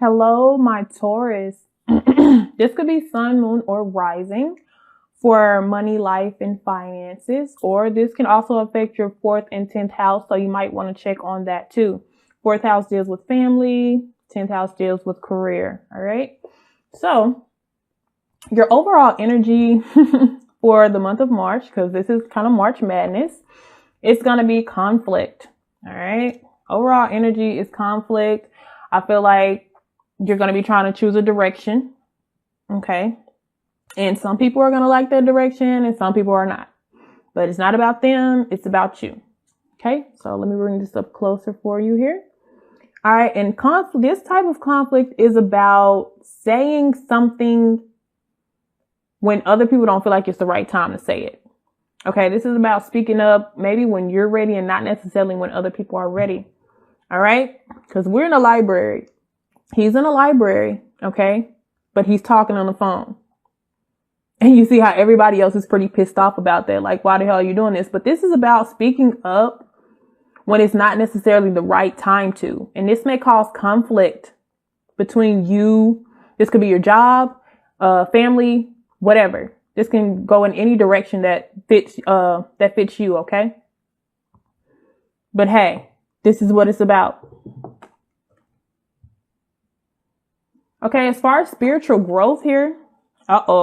Hello, my Taurus. This could be sun, moon, or rising for money, life, and finances. Or this can also affect your 4th and 10th house. So you might want to check on that too. 4th house deals with family. 10th house deals with career. All right. So your overall energy for the month of March, because this is kind of March madness, it's going to be conflict. All right. Overall energy is conflict. I feel like you're going to be trying to choose a direction. Okay. And some people are going to like that direction and some people are not. But it's not about them. It's about you. Okay. So let me bring this up closer for you here. All right. And this type of conflict is about saying something when other people don't feel like it's the right time to say it. Okay. This is about speaking up maybe when you're ready and not necessarily when other people are ready. All right. Because we're in a library. He's in a library. Okay. But he's talking on the phone. And you see how everybody else is pretty pissed off about that. Like, why the hell are you doing this? But this is about speaking up when it's not necessarily the right time to. And this may cause conflict between you. This could be your job, family, whatever. This can go in any direction that fits you. Okay. But hey, this is what it's about. Okay. As far as spiritual growth here,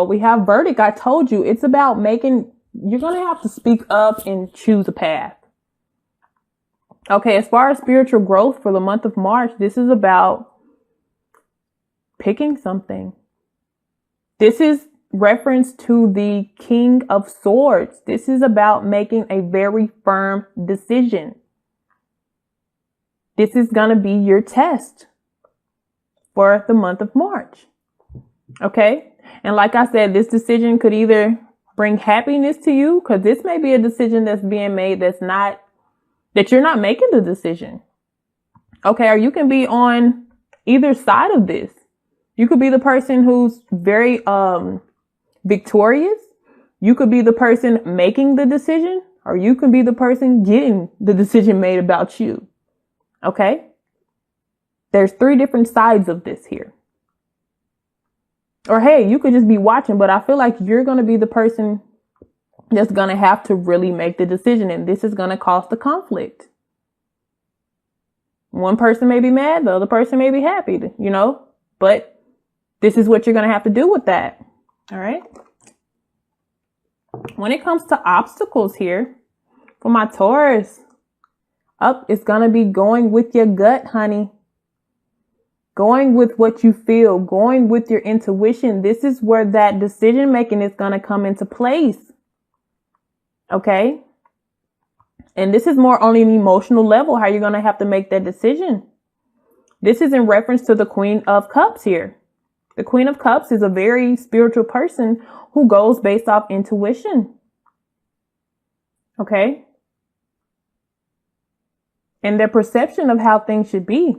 we have verdict. I told you it's about you're going to have to speak up and choose a path. Okay. As far as spiritual growth for the month of March, this is about picking something. This is reference to the King of Swords. This is about making a very firm decision. This is going to be your test for the month of March. Okay. And like I said, this decision could either bring happiness to you, because this may be a decision that's being made that you're not making the decision. Okay. Or you can be on either side of this. You could be the person who's very victorious. You could be the person making the decision, or you could be the person getting the decision made about you. Okay. There's 3 different sides of this here. Or hey, you could just be watching, but I feel like you're going to be the person that's going to have to really make the decision. And this is going to cause the conflict. One person may be mad, the other person may be happy, but this is what you're going to have to do with that. All right. When it comes to obstacles here for my Taurus, it's going to be going with your gut, honey. Going with what you feel, going with your intuition. This is where that decision making is going to come into place. Okay. And this is more on an emotional level, how you're going to have to make that decision. This is in reference to the Queen of Cups here. The Queen of Cups is a very spiritual person who goes based off intuition. Okay. And their perception of how things should be.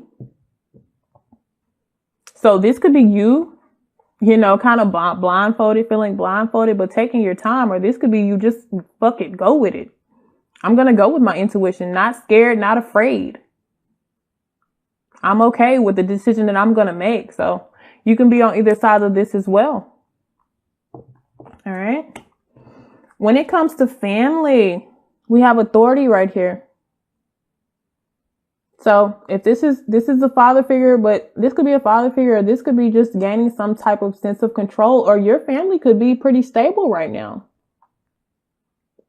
So this could be you, kind of feeling blindfolded, but taking your time. Or this could be you just fuck it, go with it. I'm going to go with my intuition, not scared, not afraid. I'm okay with the decision that I'm going to make. So you can be on either side of this as well. All right. When it comes to family, we have authority right here. So if this is a father figure, but this could be a father figure, or this could be just gaining some type of sense of control, or your family could be pretty stable right now.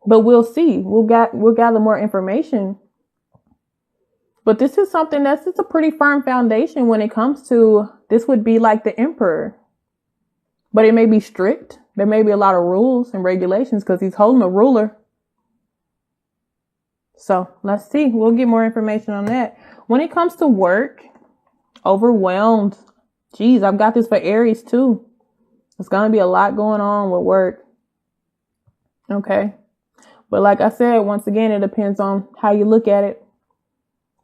But we'll see. We'll gather more information. But this is something that's a pretty firm foundation when it comes to, this would be like the emperor. But it may be strict. There may be a lot of rules and regulations because he's holding a ruler. So let's see. We'll get more information on that. When it comes to work, overwhelmed. Geez, I've got this for Aries too. There's going to be a lot going on with work. Okay. But like I said, once again, it depends on how you look at it.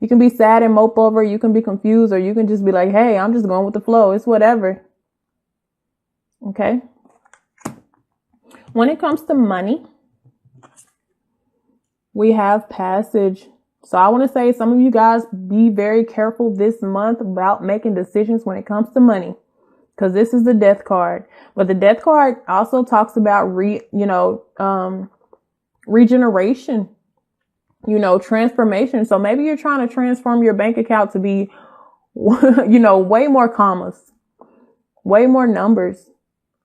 You can be sad and mope over. You can be confused, or you can just be like, hey, I'm just going with the flow. It's whatever. Okay. When it comes to money, we have passage. So I want to say some of you guys be very careful this month about making decisions when it comes to money, because this is the death card. But the death card also talks about regeneration, transformation. So maybe you're trying to transform your bank account to be, way more commas, way more numbers.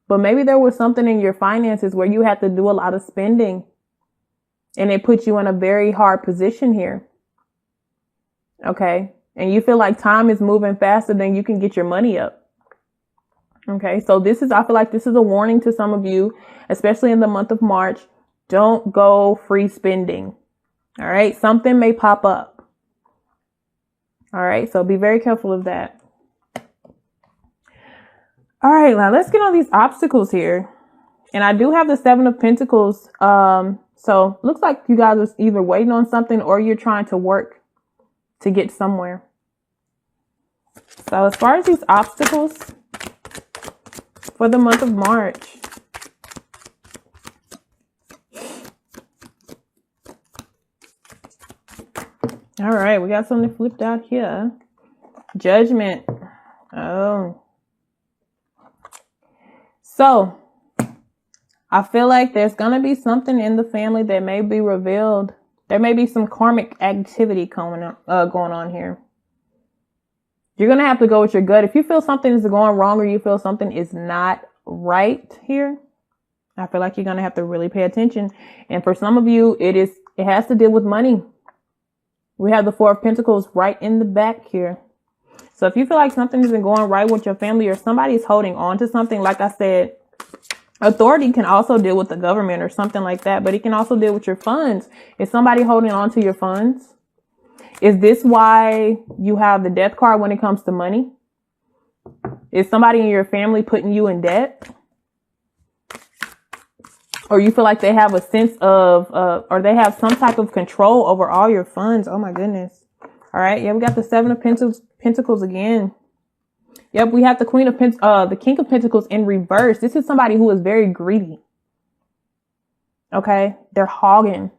But maybe there was something in your finances where you had to do a lot of spending and it put you in a very hard position here. Okay. And you feel like time is moving faster than you can get your money up. Okay. So I feel like this is a warning to some of you, especially in the month of March. Don't go free spending. All right. Something may pop up. All right. So be very careful of that. All right. Now let's get on these obstacles here. And I do have the 7 of Pentacles. So looks like you guys are either waiting on something or you're trying to work to get somewhere. So as far as these obstacles for the month of March, all right, we got something flipped out here. Judgment. Oh. So I feel like there's going to be something in the family that may be revealed. There may be some karmic activity going on here. You're going to have to go with your gut. If you feel something is going wrong or you feel something is not right here, I feel like you're going to have to really pay attention. And for some of you, it has to deal with money. We have the 4 of Pentacles right in the back here. So if you feel like something isn't going right with your family or somebody's holding on to something, like I said, authority can also deal with the government or something like that, but it can also deal with your funds. Is somebody holding on to your funds? Is this why you have the death card when it comes to money? Is somebody in your family putting you in debt? Or you feel like they have a sense of, or they have some type of control over all your funds? Oh my goodness. All right. Yeah, we got the 7 of Pentacles again. Yep, we have the the King of Pentacles in reverse. This is somebody who is very greedy. Okay, they're hogging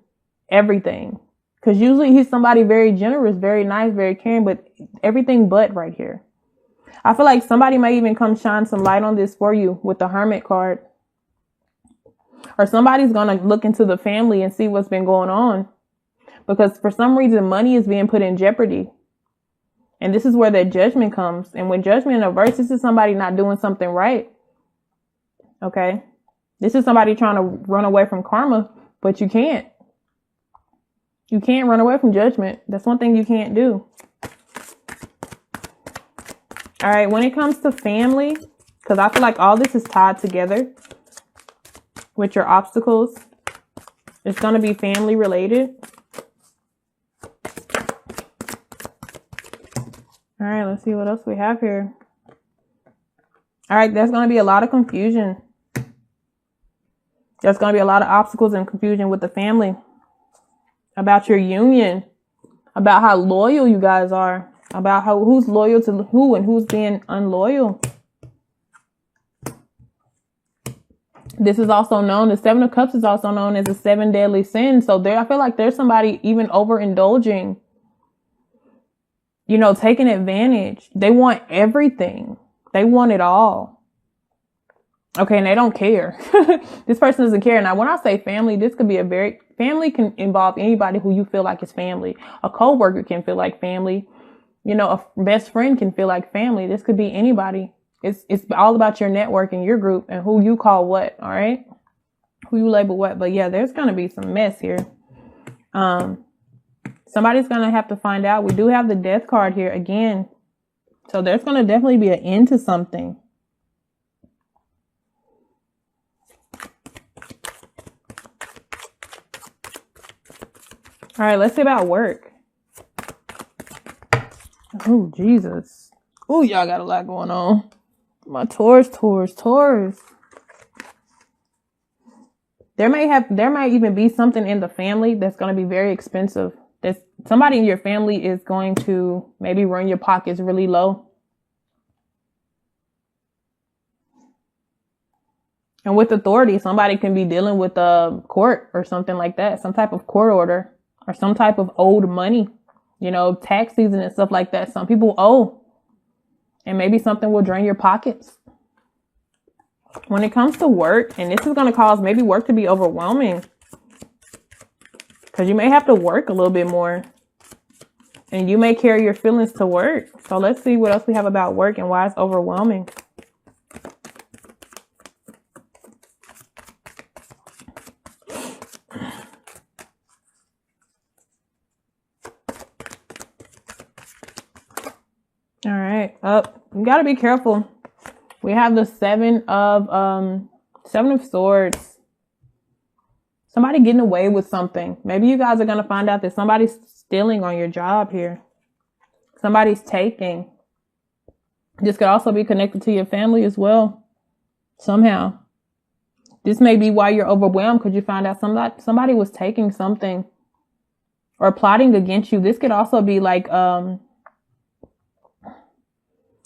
everything. Because usually he's somebody very generous, very nice, very caring, but everything but right here. I feel like somebody might even come shine some light on this for you with the Hermit card. Or somebody's going to look into the family and see what's been going on. Because for some reason, money is being put in jeopardy. And this is where that judgment comes. And when judgment in reverse, this is somebody not doing something right. Okay. This is somebody trying to run away from karma, but you can't. You can't run away from judgment. That's one thing you can't do. All right. When it comes to family, because I feel like all this is tied together with your obstacles, it's going to be family related. All right, let's see what else we have here. All right, there's going to be a lot of confusion. There's going to be a lot of obstacles and confusion with the family about your union, about how loyal you guys are, about who's loyal to who and who's being unloyal. This is also known, the 7 of Cups is also known as the 7 deadly sins. So I feel like there's somebody even overindulging, taking advantage. They want everything. They want it all. Okay. And they don't care. This person doesn't care. Now, when I say family, this could be family can involve anybody who you feel like is family. A coworker can feel like family. A best friend can feel like family. This could be anybody. It's all about your network and your group and who you call what. All right. Who you label what. But yeah, there's going to be some mess here. Somebody's going to have to find out. We do have the death card here again. So there's going to definitely be an end to something. All right, let's see about work. Oh, Jesus. Oh, y'all got a lot going on. My Taurus. There might even be something in the family that's going to be very expensive. Somebody in your family is going to maybe run your pockets really low. And with authority, somebody can be dealing with a court or something like that, some type of court order. or some type of owed money, you know, tax season and stuff like that. Some people owe, and maybe something will drain your pockets. When it comes to work, and this is going to cause maybe work to be overwhelming, because you may have to work a little bit more, and you may carry your feelings to work. So let's see what else we have about work and why it's overwhelming. All right, up. You got to be careful. We have the Seven of Swords. Somebody getting away with something. Maybe you guys are going to find out that somebody's stealing on your job here. Somebody's taking. This could also be connected to your family as well. Somehow. This may be why you're overwhelmed, because you find out somebody was taking something or plotting against you. This could also be like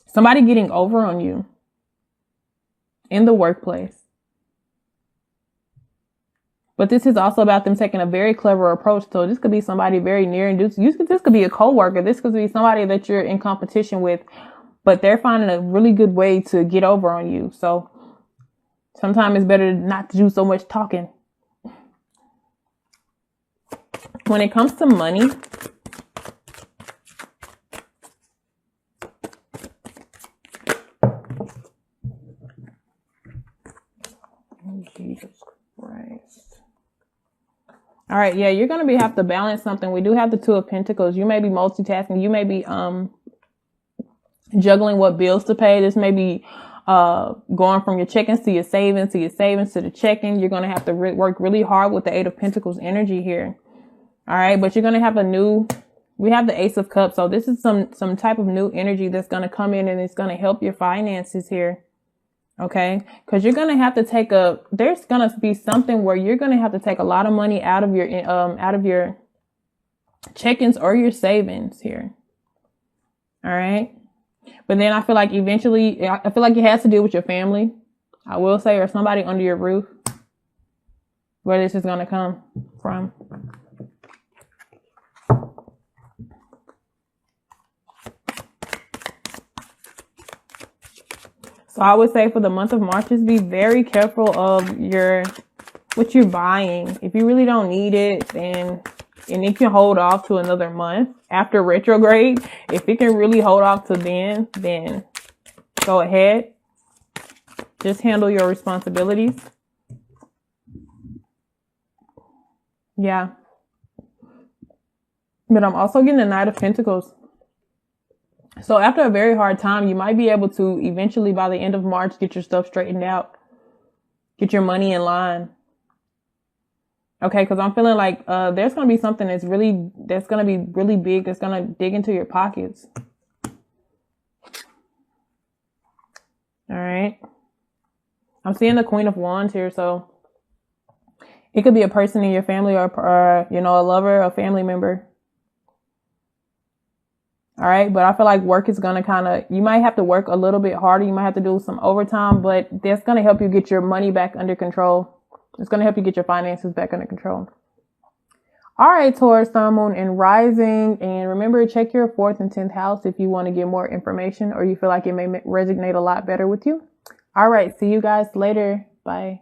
somebody getting over on you in the workplace. But this is also about them taking a very clever approach. So this could be somebody very near and this could be a coworker. This could be somebody that you're in competition with, but they're finding a really good way to get over on you. So sometimes it's better not to do so much talking. When it comes to money, Jesus Christ. All right. Yeah, you're going to have to balance something. We do have the Two of Pentacles. You may be multitasking. You may be juggling what bills to pay. This may be going from your checkings to your savings, to the checking. You're going to have to work really hard with the Eight of Pentacles energy here. All right. But you're going to have we have the Ace of Cups. So this is some type of new energy that's going to come in, and it's going to help your finances here. Okay. Cause you're going to have to there's going to be something where you're going to have to take a lot of money out of your check-ins or your savings here. All right. But then I feel like eventually, I feel like it has to deal with your family, I will say, or somebody under your roof, where this is going to come from. So I would say for the month of March, just be very careful of what you're buying. If you really don't need it, and you can hold off to another month after retrograde. If it can really hold off to then go ahead. Just handle your responsibilities. Yeah. But I'm also getting the Knight of Pentacles. So after a very hard time, you might be able to eventually, by the end of March, get your stuff straightened out. Get your money in line. Okay, because I'm feeling like there's going to be something that's going to be really big, that's going to dig into your pockets. All right. I'm seeing the Queen of Wands here, so it could be a person in your family or a lover, a family member. All right. But I feel like work is going to you might have to work a little bit harder. You might have to do some overtime, but that's going to help you get your money back under control. It's going to help you get your finances back under control. All right, Taurus, Sun, Moon, and Rising. And remember, check your 4th and 10th house if you want to get more information or you feel like it may resonate a lot better with you. All right. See you guys later. Bye.